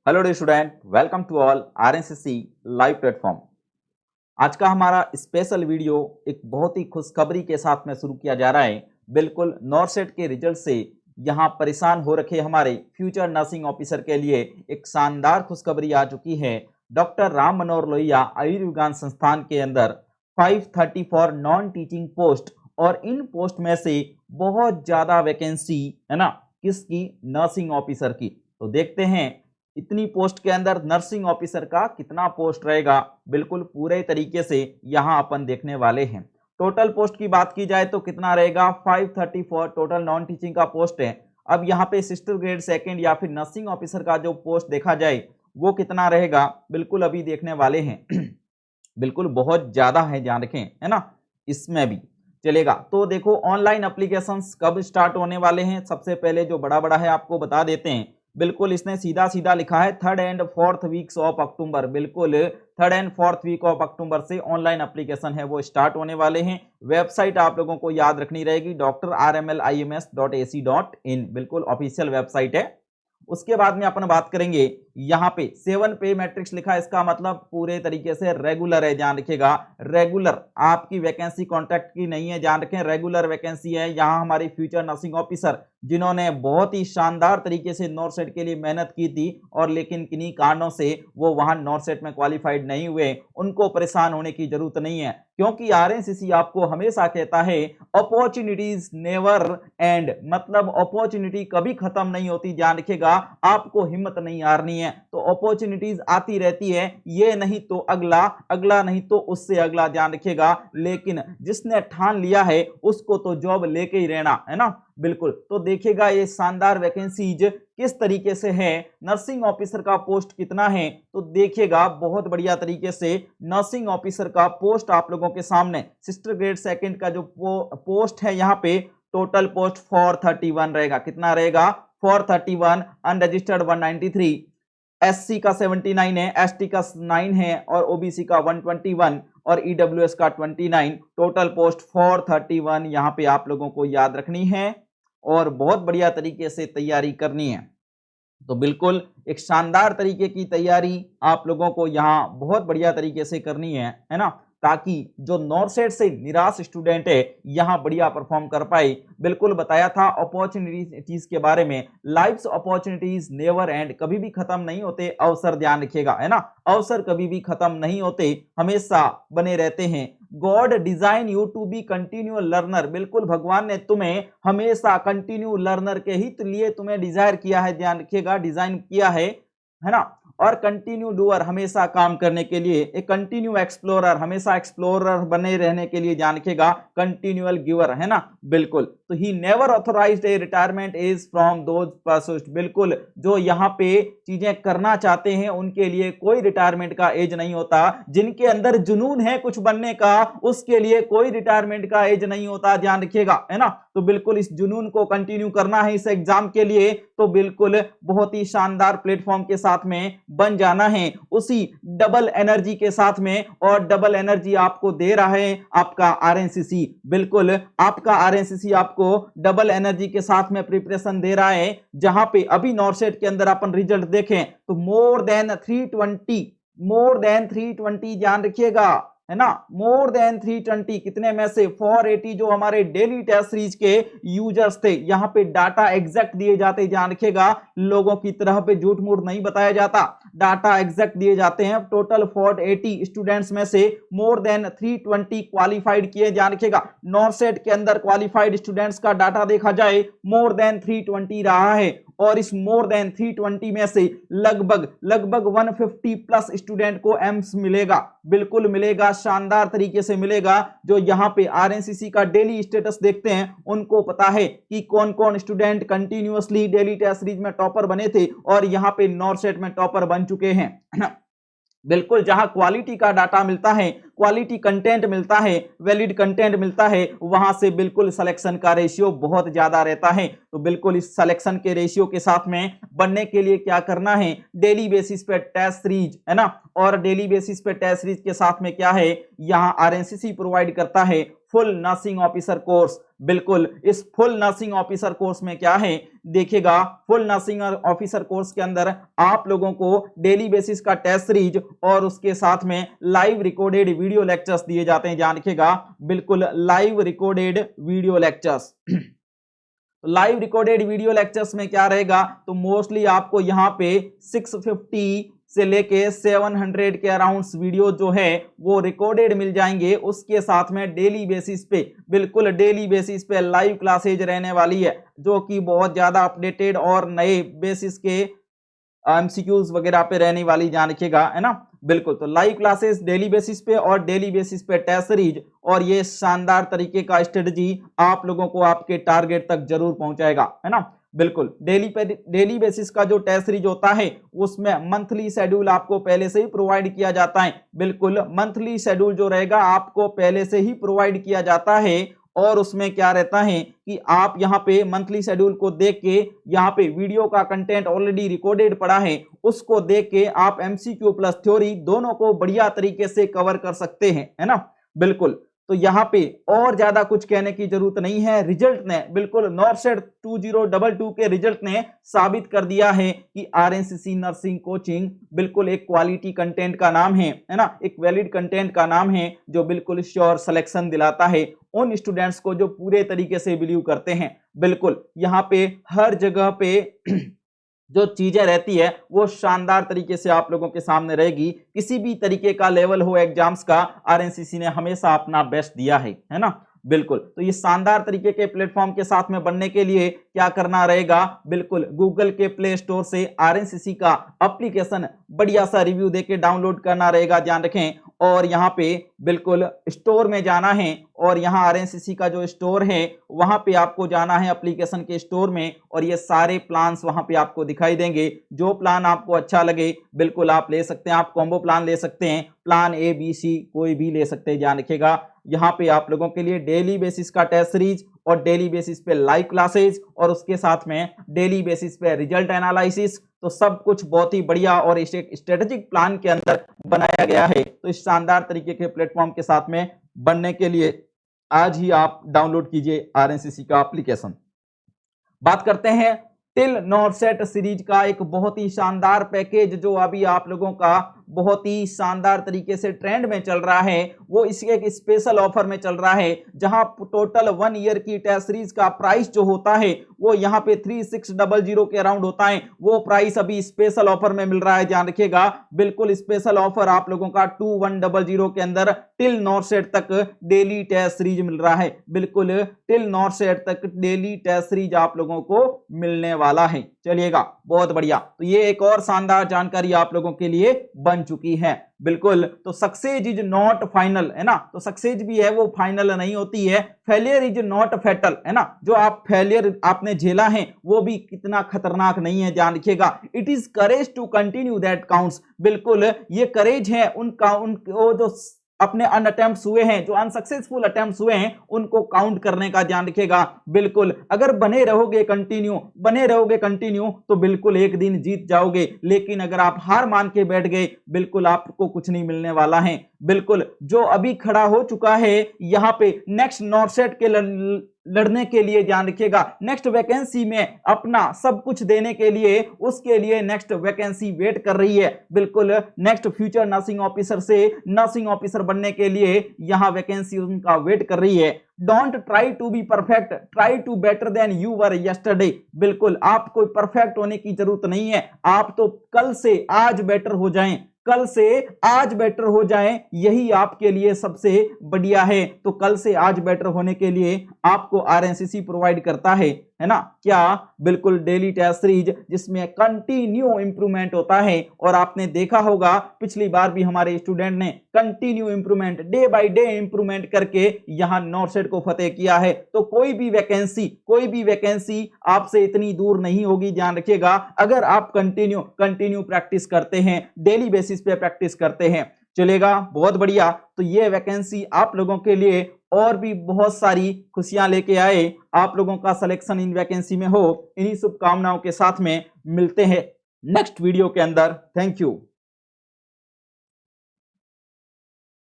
Hello dear student, welcome to all RNCC live platform. आज का हमारा स्पेशल वीडियो एक बहुत ही खुशखबरी के साथ में शुरू किया जा रहा है। बिल्कुल नॉर्सेट के रिजल्ट से यहाँ परेशान हो रखे हमारे फ्यूचर नर्सिंग ऑफिसर के लिए एक शानदार खुशखबरी आ चुकी है। डॉक्टर राम मनोहर लोहिया आयुर्विज्ञान संस्थान के अंदर 534 नॉन टीचिंग पोस्ट और इन पोस्ट में से बहुत ज्यादा वैकेंसी है ना, किसकी? नर्सिंग ऑफिसर की। तो देखते हैं इतनी पोस्ट के अंदर नर्सिंग ऑफिसर का कितना पोस्ट रहेगा, बिल्कुल पूरे तरीके से यहां अपन देखने वाले हैं। टोटल पोस्ट की बात की जाए तो कितना रहेगा? 534 टोटल नॉन टीचिंग का पोस्ट है। अब यहाँ पे सिस्टर ग्रेड सेकंड या फिर नर्सिंग ऑफिसर का जो पोस्ट देखा जाए वो कितना रहेगा, बिल्कुल अभी देखने वाले हैं। बिल्कुल बहुत ज्यादा है, ध्यान रखें, है ना, इसमें भी चलेगा। तो देखो ऑनलाइन एप्लीकेशंस कब स्टार्ट होने वाले हैं, सबसे पहले जो बड़ा बड़ा है आपको बता देते हैं। बिल्कुल इसने सीधा सीधा लिखा है 3rd and 4th weeks of October. बिल्कुल 3rd and 4th week of October से ऑनलाइन एप्लीकेशन है वो स्टार्ट होने वाले हैं। वेबसाइट आप लोगों को याद रखनी रहेगी drrmlims.ac.in, बिल्कुल ऑफिशियल वेबसाइट है। उसके बाद में अपन बात करेंगे यहाँ पे 7 पे मैट्रिक्स लिखा है, इसका मतलब पूरे तरीके से रेगुलर है, ध्यान रखिएगा। रेगुलर आपकी वैकेंसी कॉन्ट्रैक्ट की नहीं है, ध्यान रखें, रेगुलर वैकेंसी है। यहाँ हमारे फ्यूचर नर्सिंग ऑफिसर जिन्होंने बहुत ही शानदार तरीके से नॉर्सेट के लिए मेहनत की थी और लेकिन किन्हीं कारणों से वो वहां नॉर्सेट में क्वालिफाइड नहीं हुए, उनको परेशान होने की जरूरत नहीं है, क्योंकि आरएनसीसी आपको हमेशा कहता है अपॉर्चुनिटीज नेवर एंड, मतलब अपॉर्चुनिटी कभी खत्म नहीं होती, ध्यान रखिएगा। आपको हिम्मत नहीं हारनी है, तो अपॉर्चुनिटीज आती रहती है, ये नहीं तो अगला, अगला नहीं तो उससे अगला, ध्यान रखिएगा। लेकिन जिसने ठान लिया है उसको तो जॉब लेके ही रहना है ना, बिल्कुल। तो देखिएगा ये शानदार वैकेंसीज किस तरीके से है, नर्सिंग ऑफिसर का पोस्ट कितना है, तो देखिएगा बहुत बढ़िया तरीके से नर्सिंग ऑफिसर का पोस्ट आप लोगों के सामने। सिस्टर ग्रेड सेकंड का जो पोस्ट है यहाँ पे टोटल पोस्ट 431 रहेगा। कितना रहेगा? 431। अनरजिस्टर्ड 193, एससी का 79 है, एसटी का 9 है और ओबीसी का 121 और ईडब्ल्यूएस का 29। टोटल पोस्ट 431 यहाँ पे आप लोगों को याद रखनी है और बहुत बढ़िया तरीके से तैयारी करनी है। तो बिल्कुल एक शानदार तरीके की तैयारी आप लोगों को यहाँ बहुत बढ़िया तरीके से करनी है ना, ताकि जो नॉर्सेट से निराश स्टूडेंट है यहाँ बढ़िया परफॉर्म कर पाए। बिल्कुल बताया था अपॉर्चुनिटीज के बारे में, लाइफ्स अपॉर्चुनिटीज नेवर एंड, कभी भी खत्म नहीं होते अवसर, ध्यान रखिएगा, है ना, अवसर कभी भी खत्म नहीं होते, हमेशा बने रहते हैं। God design you to be continue learner, बिल्कुल भगवान ने तुम्हें हमेशा कंटिन्यू लर्नर के ही लिए तुम्हें डिजायर किया है, ध्यान रखिएगा, डिजाइन किया है ना। और कंटिन्यू डूअर, हमेशा काम करने के लिए, एक कंटिन्यू एक्सप्लोरर, हमेशा एक्सप्लोरर बने रहने के लिए, ध्यान रखिएगा, कंटिन्यूअल गिवर, है ना, बिल्कुल। तो he never authorised a retirement age from those pursuit, बिल्कुल जो यहाँ पे चीजें करना चाहते हैं उनके लिए कोई रिटायरमेंट का एज नहीं होता। जिनके अंदर जुनून है कुछ बनने का उसके लिए कोई रिटायरमेंट का एज नहीं होता, ध्यान रखिएगा, है ना। तो बिल्कुल इस जुनून को कंटिन्यू करना है इस एग्जाम के लिए, तो बिल्कुल बहुत ही शानदार प्लेटफॉर्म के साथ में बन जाना है, उसी डबल एनर्जी के साथ में। और डबल एनर्जी आपको दे रहा है आपका आरएनसीसी, बिल्कुल आपका आरएनसीसी आपको डबल एनर्जी के साथ में प्रिपरेशन दे रहा है। जहां पे अभी नॉर्सेट के अंदर अपन रिजल्ट देखें तो मोर देन 320, ध्यान रखिएगा, है ना, मोर देन 320, कितने में से 480 जो हमारे डेली टेस्ट सीरीज के यूजर्स थे, यहां पे डाटा एग्जैक्ट दिए जाते, ध्यान रखिएगा, लोगों की तरह पे झूठ मूठ नहीं बताया जाता, डाटा एग्जैक्ट दिए जाते हैं। टोटल 480 स्टूडेंट्स में से मोर देन 320 क्वालिफाइड किए, ध्यान रखिएगा। नॉर्सेट के अंदर क्वालिफाइड स्टूडेंट्स का डाटा देखा जाए मोर देन 320 रहा है, और इस मोर देन 320 में से लगभग 150 प्लस स्टूडेंट को एम्स मिलेगा, बिल्कुल मिलेगा, शानदार तरीके से मिलेगा। जो यहाँ पे आरएनसीसी का डेली स्टेटस देखते हैं उनको पता है कि कौन कौन student continuously daily test series में टॉपर बने थे और यहाँ पे नॉर्सेट में टॉपर बन चुके हैं, बिल्कुल। जहां क्वालिटी का डाटा मिलता है, क्वालिटी कंटेंट मिलता है, वैलिड कंटेंट मिलता है, वहां से बिल्कुल सिलेक्शन का रेशियो बहुत ज्यादा रहता है। तो बिल्कुल इस सिलेक्शन के रेशियो के साथ में बनने के लिए क्या करना है, डेली बेसिस पे टेस्ट सीरीज, है ना, और डेली बेसिस पे टेस्ट सीरीज के साथ में क्या है, यहाँ आरएनसीसी प्रोवाइड करता है फुल नर्सिंग ऑफिसर कोर्स। बिल्कुल इस फुल नर्सिंग ऑफिसर कोर्स में क्या है देखिएगा, फुल नर्सिंग ऑफिसर कोर्स के अंदर आप लोगों को डेली बेसिस का टेस्ट सीरीज और उसके साथ में लाइव रिकॉर्डेड वीडियो लेक्चर्स दिए जाते हैं। ध्यान रखिएगा, बिल्कुल live recorded video lectures. Live recorded video lectures में क्या रहेगा, तो मोस्टली आपको यहाँ पे 650 से लेके 700 के अराउंड वीडियो जो है वो रिकॉर्डेड मिल जाएंगे। उसके साथ में डेली बेसिस पे, बिल्कुल डेली बेसिस पे लाइव क्लासेज रहने वाली है, जो कि बहुत ज्यादा अपडेटेड और नए बेसिस के एमसीक्यूज वगैरह पे रहने वाली, जान रखिएगा, है ना। बिल्कुल, तो लाइव क्लासेस डेली बेसिस पे और डेली बेसिस पे टेस्ट सीरीज, और ये शानदार तरीके का स्ट्रेटजी आप लोगों को आपके टारगेट तक जरूर पहुंचाएगा, है ना। बिल्कुल डेली बेसिस का जो टेस्ट सीरीज होता है उसमें मंथली शेड्यूल आपको पहले से ही प्रोवाइड किया जाता है। बिल्कुल मंथली शेड्यूल जो रहेगा आपको पहले से ही प्रोवाइड किया जाता है, और उसमें क्या रहता है कि आप यहाँ पे मंथली शेड्यूल को देख के, यहाँ पे वीडियो का कंटेंट ऑलरेडी रिकॉर्डेड पड़ा है, उसको देख के आप एमसीक्यू प्लस थ्योरी दोनों को बढ़िया तरीके से कवर कर सकते हैं, है ना। बिल्कुल, तो यहाँ पे और ज्यादा कुछ कहने की जरूरत नहीं है। रिजल्ट ने, बिल्कुल नॉर्सेट 2022 के रिजल्ट ने साबित कर दिया है कि आरएनसीसी नर्सिंग कोचिंग बिल्कुल एक क्वालिटी कंटेंट का नाम है ना, एक वैलिड कंटेंट का नाम है, जो बिल्कुल श्योर सिलेक्शन दिलाता है उन स्टूडेंट्स को जो पूरे तरीके से बिलीव करते हैं। बिल्कुल यहाँ पे हर जगह पे जो चीजें रहती है वो शानदार तरीके से आप लोगों के सामने रहेगी। किसी भी तरीके का लेवल हो एग्जाम्स का, आरएनसीसी ने हमेशा अपना बेस्ट दिया है ना। बिल्कुल, तो ये शानदार तरीके के प्लेटफॉर्म के साथ में बनने के लिए क्या करना रहेगा, बिल्कुल गूगल के प्ले स्टोर से आरएनसीसी का एप्लीकेशन बढ़िया सा रिव्यू देके डाउनलोड करना रहेगा, ध्यान रखें। और यहाँ पे बिल्कुल स्टोर में जाना है, और यहाँ आरएनसीसी का जो स्टोर है वहां पे आपको जाना है एप्लीकेशन के स्टोर में, और ये सारे प्लान्स वहां पे आपको दिखाई देंगे। जो प्लान आपको अच्छा लगे बिल्कुल आप ले सकते हैं, आप कॉम्बो प्लान ले सकते हैं, प्लान ए बी सी कोई भी ले सकते हैं, ध्यान रखिएगा। यहाँ पे आप लोगों के लिए डेली बेसिस का टेस्ट सीरीज और डेली बेसिस पे लाइव क्लासेज, और उसके साथ में डेली बेसिस पे रिजल्ट एनालिसिस, तो सब कुछ बहुत ही बढ़िया और इस एक स्ट्रेटेजिक प्लान के अंदर बनाया गया है। तो इस शानदार तरीके के प्लेटफॉर्म के साथ में बनने के लिए आज ही आप डाउनलोड कीजिए आरएनसीसी का एप्लीकेशन। बात करते हैं टिल नॉर्सेट सीरीज का एक बहुत ही शानदार पैकेज, जो अभी आप लोगों का बहुत ही शानदार तरीके से ट्रेंड में चल रहा है। वो इसी एक स्पेशल ऑफर में चल रहा है, जहां टोटल 1 ईयर की टेस्ट सीरीज का प्राइस जो होता है वो यहाँ पे 3600 के अराउंड होता है। वो प्राइस अभी स्पेशल ऑफर में मिल रहा है, ध्यान रखिएगा। बिल्कुल स्पेशल ऑफर आप लोगों का 2100 के अंदर टिल नॉर्सेट तक डेली टेस्ट सीरीज मिल रहा है। बिल्कुल टिल नॉर्सेट तक डेली टेस्ट सीरीज आप लोगों को मिलने वाला है। चलिएगा, बहुत बढ़िया। तो ये एक और शानदार जानकारी आप लोगों के लिए बन चुकी है। बिल्कुल, तो सक्सेस इज नॉट फाइनल, है ना। तो सक्सेस भी है वो फाइनल नहीं होती है। फेलियर इज नॉट फैटल, है ना। जो आप फेलियर आपने झेला है वो भी कितना खतरनाक नहीं है, ध्यान रखिएगा। It is courage to continue that counts. बिल्कुल ये करेज है उनका, उनको जो अपने अनअटेम्प्ट्स हुए हैं, जो अनसक्सेसफुल अटेम्प्ट्स हुए हैं, उनको काउंट करने का ध्यान रखिएगा। बिल्कुल अगर बने रहोगे कंटिन्यू तो बिल्कुल एक दिन जीत जाओगे, लेकिन अगर आप हार मान के बैठ गए बिल्कुल आपको कुछ नहीं मिलने वाला है। बिल्कुल जो अभी खड़ा हो चुका है यहाँ पे नेक्स्ट नॉर्सेट के लड़ने के लिए, ध्यान रखिएगा, नेक्स्ट वैकेंसी में अपना सब कुछ देने के लिए, उसके लिए नेक्स्ट वैकेंसी वेट कर रही है। बिल्कुल नेक्स्ट फ्यूचर नर्सिंग ऑफिसर से नर्सिंग ऑफिसर बनने के लिए यहाँ वैकेंसी उनका वेट कर रही है। Don't try to be perfect, try to better than you were yesterday. बिल्कुल आप कोई परफेक्ट होने की जरूरत नहीं है, आप तो कल से आज बेटर हो जाएं, कल से आज बेटर हो जाएं, यही आपके लिए सबसे बढ़िया है। तो कल से आज बेटर होने के लिए आपको आरएनसीसी प्रोवाइड करता है ना, क्या, बिल्कुल डेली टेस्ट सीरीज, जिसमें कंटिन्यू इंप्रूवमेंट होता है। और आपने देखा होगा पिछली बार भी हमारे स्टूडेंट ने continue improvement, day by day improvement करके यहां नॉर्सेट को फतेह किया है। तो कोई भी वैकेंसी आपसे इतनी दूर नहीं होगी, ध्यान रखिएगा, अगर आप कंटिन्यू प्रैक्टिस करते हैं, डेली बेसिस पे प्रैक्टिस करते हैं। चलेगा, बहुत बढ़िया। तो ये वैकेंसी आप लोगों के लिए और भी बहुत सारी खुशियां लेके आए, आप लोगों का सिलेक्शन इन वैकेंसी में हो, इन्हीं शुभकामनाओं के साथ में मिलते हैं नेक्स्ट वीडियो के अंदर। Thank you.